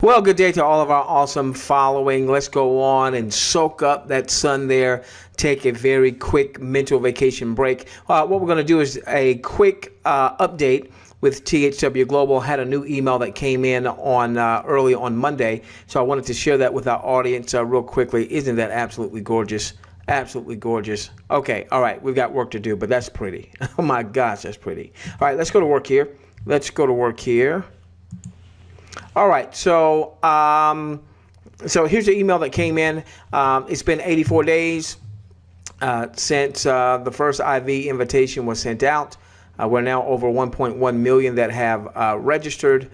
Well, good day to all of our awesome following. Let's go on and soak up that sun there. Take a very quick mental vacation break. What we're going to do is a quick update with THWGlobal. Had a new email that came in on early on Monday, so I wanted to share that with our audience real quickly. Isn't that absolutely gorgeous? Absolutely gorgeous. Okay, all right, we've got work to do, but that's pretty. Oh my gosh, that's pretty. All right, let's go to work here. Let's go to work here. All right, so here's the email that came in. It's been 84 days since the first IV invitation was sent out. We're now over 1.1 million that have registered.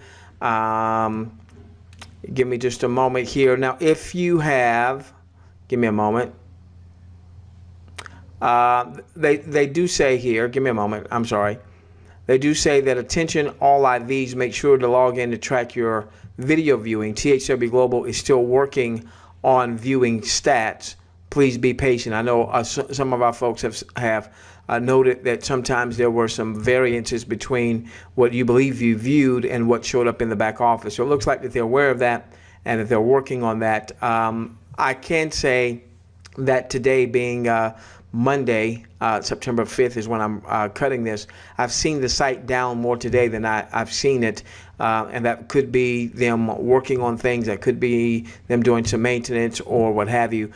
Give me just a moment here. Now, if you have, give me a moment. They do say here, give me a moment, I'm sorry. They do say that attention all IVs, make sure to log in to track your video viewing. THWGlobal is still working on viewing stats. Please be patient. I know some of our folks have noted that sometimes there were some variances between what you believe you viewed and what showed up in the back office. So it looks like that they're aware of that and that they're working on that. I can say that today being Monday, September 5th is when I'm cutting this. I've seen the site down more today than I've seen it, and that could be them working on things. That could be them doing some maintenance or what have you.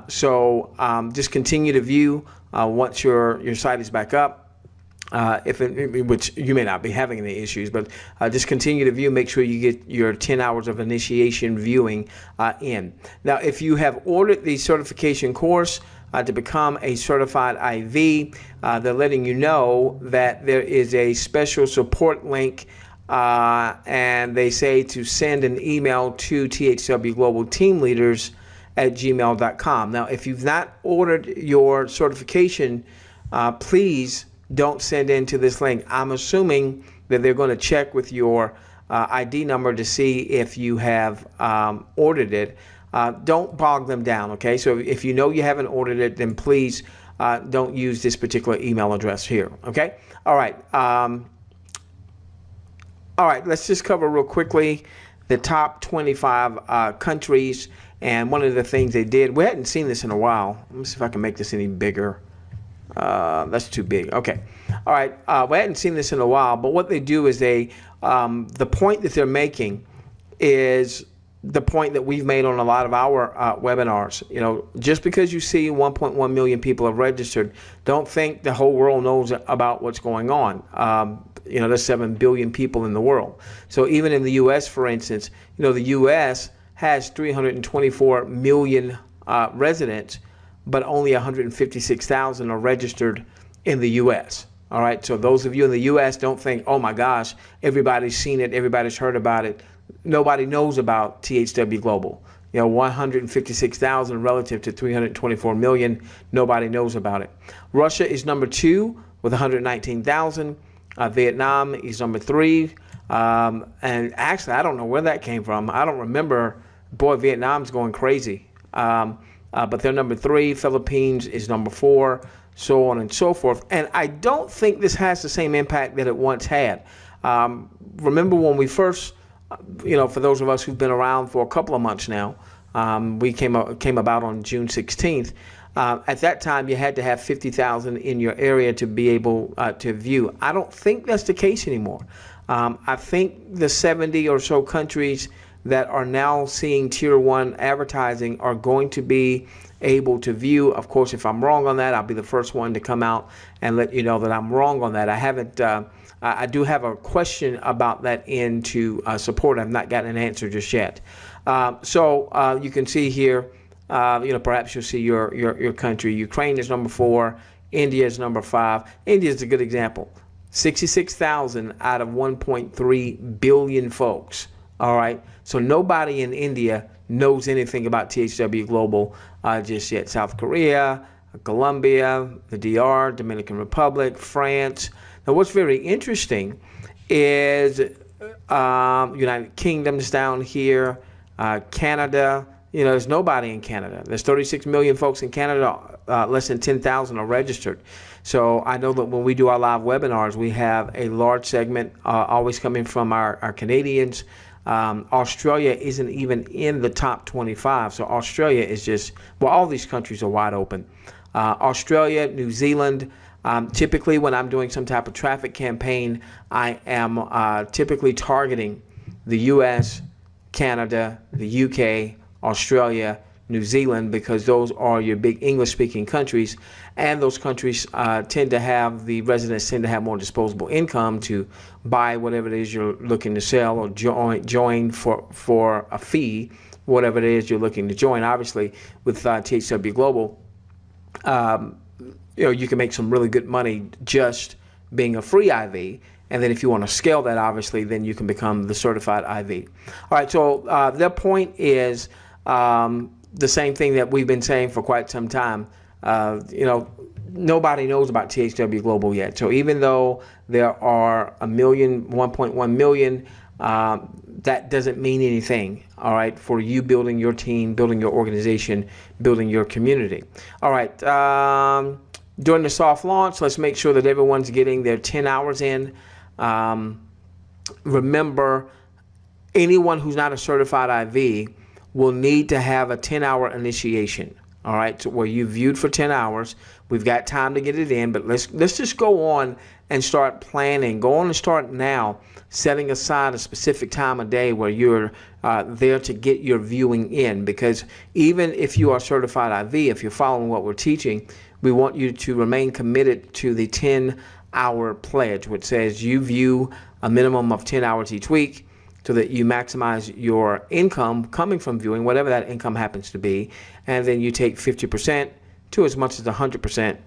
So just continue to view once your site is back up. Which you may not be having any issues, but just continue to view. Make sure you get your 10 hours of initiation viewing in. Now, if you have ordered the certification course to become a certified IV, they're letting you know that there is a special support link, and they say to send an email to THWGlobal team leaders at gmail.com. Now, if you've not ordered your certification, please don't send into this link. I'm assuming that they're going to check with your ID number to see if you have ordered it. Don't bog them down, okay? So if you know you haven't ordered it, then please don't use this particular email address here, okay? All right. All right, let's just cover real quickly the top 25 countries. And one of the things they did, we hadn't seen this in a while. Let me see if I can make this any bigger. That's too big. Okay. All right. We hadn't seen this in a while, but what they do is they, the point that they're making is the point that we've made on a lot of our webinars. You know, just because you see 1.1 million people have registered, don't think the whole world knows about what's going on. You know, there's 7 billion people in the world. So even in the U.S., for instance, you know, the U.S. has 324 million residents, but only 156,000 are registered in the U.S. All right, so those of you in the U.S. don't think, oh my gosh, everybody's seen it, everybody's heard about it. Nobody knows about THWGlobal. You know, 156,000 relative to 324 million, nobody knows about it. Russia is number 2 with 119,000. Vietnam is number 3. And actually, I don't know where that came from. I don't remember. Boy, Vietnam's going crazy. But they're number 3. Philippines is number 4, so on and so forth. And I don't think this has the same impact that it once had. Remember when we first, you know, for those of us who've been around for a couple of months now, we came about on June 16th. At that time, you had to have 50,000 in your area to be able to view. I don't think that's the case anymore. I think the 70 or so countries that are now seeing tier 1 advertising are going to be able to view. Of course, if I'm wrong on that, I'll be the first one to come out and let you know that I'm wrong on that. I haven't. I do have a question about that into support. I've not gotten an answer just yet. So you can see here. You know, perhaps you'll see your country. Ukraine is number 4. India is number 5. India is a good example. 66,000 out of 1.3 billion folks. All right. So nobody in India knows anything about THWGlobal just yet. South Korea, Colombia, the DR, Dominican Republic, France. Now, what's very interesting is United Kingdom's down here, Canada. You know, there's nobody in Canada. There's 36 million folks in Canada. Less than 10,000 are registered. So I know that when we do our live webinars, we have a large segment always coming from our Canadians. Australia isn't even in the top 25. So Australia is just, well, all these countries are wide open. Australia, New Zealand. Typically when I'm doing some type of traffic campaign, I am typically targeting the US, Canada, the UK, Australia, New Zealand, because those are your big English-speaking countries, and those countries tend to have, the residents tend to have more disposable income to buy whatever it is you're looking to sell, or join for a fee, whatever it is you're looking to join. Obviously, with THWGlobal, you know, you can make some really good money just being a free IV. And then if you want to scale that, obviously, then you can become the certified IV. All right, so their point is the same thing that we've been saying for quite some time. You know, nobody knows about THWGlobal yet. So even though there are 1.1 million, that doesn't mean anything, all right, for you building your team, building your organization, building your community. All right, during the soft launch, let's make sure that everyone's getting their 10 hours in. Remember, anyone who's not a certified IV will need to have a 10-hour initiation. All right, so where you viewed for 10 hours, we've got time to get it in, but let's just go on and start planning. Go on and start now, setting aside a specific time of day where you're there to get your viewing in. Because even if you are certified IV, if you're following what we're teaching, we want you to remain committed to the 10-hour pledge, which says you view a minimum of 10 hours each week, so that you maximize your income coming from viewing, whatever that income happens to be, and then you take 50% to as much as 100%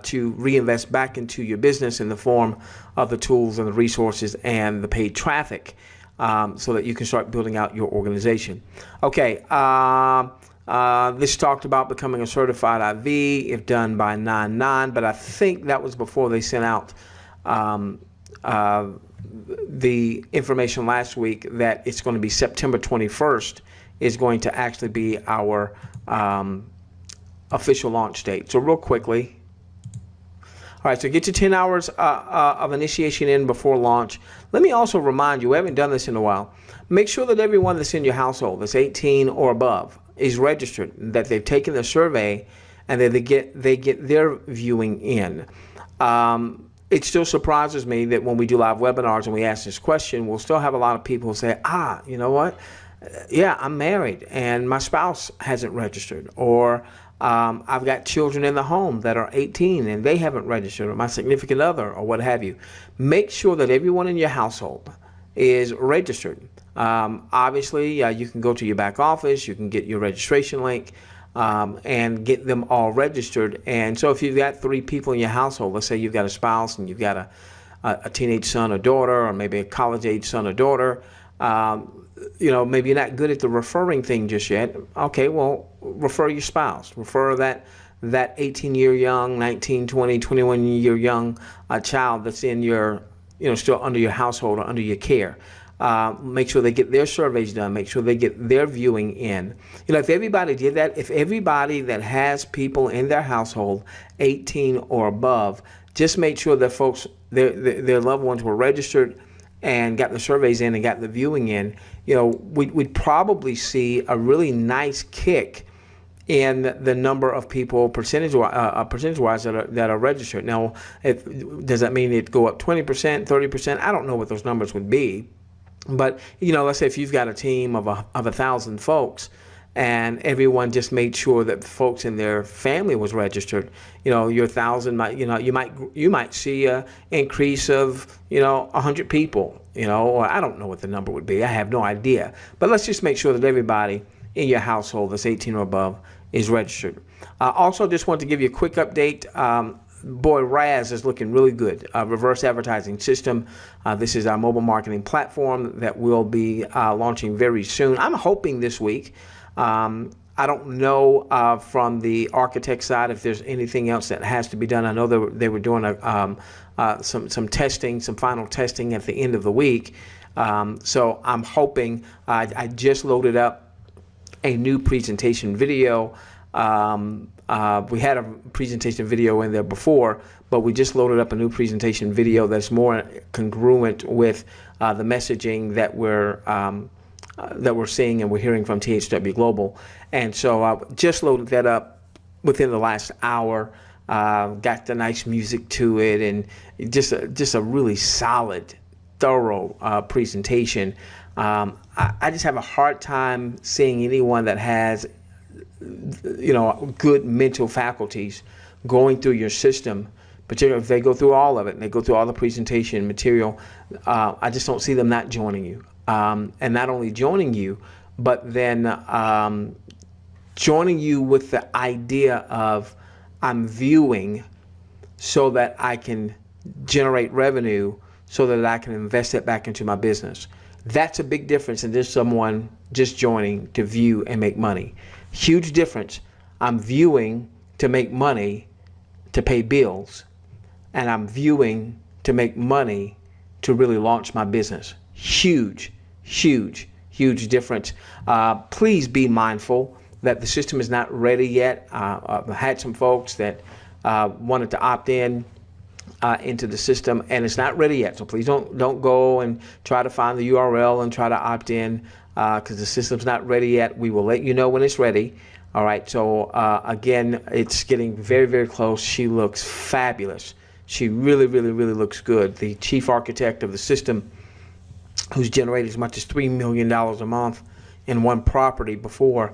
to reinvest back into your business in the form of the tools and the resources and the paid traffic, so that you can start building out your organization. Okay, this talked about becoming a certified IV if done by 9/9, but I think that was before they sent out the information last week that it's going to be September 21st is going to actually be our official launch date. So real quickly, all right, so get your 10 hours of initiation in before launch. Let me also remind you, we haven't done this in a while, make sure that everyone that's in your household that's 18 or above is registered, that they've taken the survey, and that they get their viewing in. It still surprises me that when we do live webinars and we ask this question, we'll still have a lot of people who say, you know what? Yeah, I'm married and my spouse hasn't registered, or I've got children in the home that are 18 and they haven't registered, or my significant other, or what have you. Make sure that everyone in your household is registered. Obviously, you can go to your back office, you can get your registration link, and get them all registered. And so if you've got 3 people in your household, let's say you've got a spouse and you've got a teenage son or daughter, or maybe a college-age son or daughter, you know, maybe you're not good at the referring thing just yet. Okay, well, refer your spouse. Refer that 18-year young, 19, 20, 21-year young child that's in your, you know, still under your household or under your care. Make sure they get their surveys done. Make sure they get their viewing in. You know, if everybody did that, if everybody that has people in their household 18 or above, just make sure that folks, their loved ones were registered and got the surveys in and got the viewing in, you know, we'd probably see a really nice kick in the number of people percentage-wise that are registered. Now, does that mean it'd go up 20%, 30%? I don't know what those numbers would be. But, you know, let's say if you've got a team of 1,000 folks, and everyone just made sure that folks in their family was registered, you know, your 1,000 might, you know, you might see a increase of, you know, 100 people, you know, or I don't know what the number would be. I have no idea. But let's just make sure that everybody in your household that's 18 or above is registered. Also, just want to give you a quick update. Boy, Raz is looking really good. Reverse advertising system. This is our mobile marketing platform that will be launching very soon. I'm hoping this week. I don't know from the architect side if there's anything else that has to be done. I know they were doing some testing, some final testing at the end of the week. So I'm hoping. I just loaded up a new presentation video. We had a presentation video in there before, but we just loaded up a new presentation video that's more congruent with the messaging that we're seeing and we're hearing from THWGlobal. And so I just loaded that up within the last hour. Got the nice music to it, and just a really solid, thorough presentation. I just have a hard time seeing anyone that has, you know, good mental faculties going through your system, particularly if they go through all of it and they go through all the presentation material. I just don't see them not joining you, and not only joining you, but then joining you with the idea of, I'm viewing so that I can generate revenue so that I can invest it back into my business. That's a big difference than just someone just joining to view and make money. Huge difference. I'm viewing to make money to pay bills, and I'm viewing to make money to really launch my business. Huge, huge, huge difference. Please be mindful that the system is not ready yet. I've had some folks that wanted to opt in into the system, and it's not ready yet. So please don't go and try to find the URL and try to opt in, because the system's not ready yet. We will let you know when it's ready. All right. So again, it's getting very, very close. She looks fabulous. She really, really, really looks good. The chief architect of the system, who's generated as much as $3 million a month in one property before,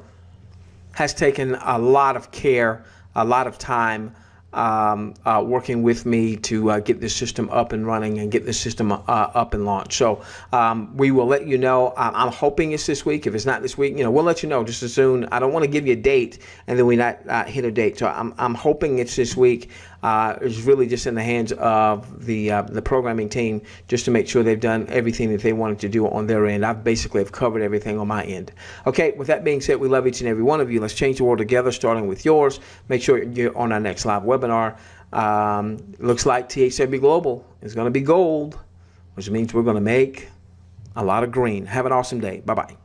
has taken a lot of care, a lot of time working with me to get this system up and running and get this system up and launched. So we will let you know. I'm hoping it's this week. If it's not this week, you know, we'll let you know just as soon. I don't want to give you a date and then we not hit a date. So I'm hoping it's this week. It's really just in the hands of the programming team, just to make sure they've done everything that they wanted to do on their end. I've basically covered everything on my end. Okay, with that being said, we love each and every one of you. Let's change the world together, starting with yours. Make sure you're on our next live webinar. Looks like THWGlobal is going to be gold, which means we're going to make a lot of green. Have an awesome day. Bye-bye.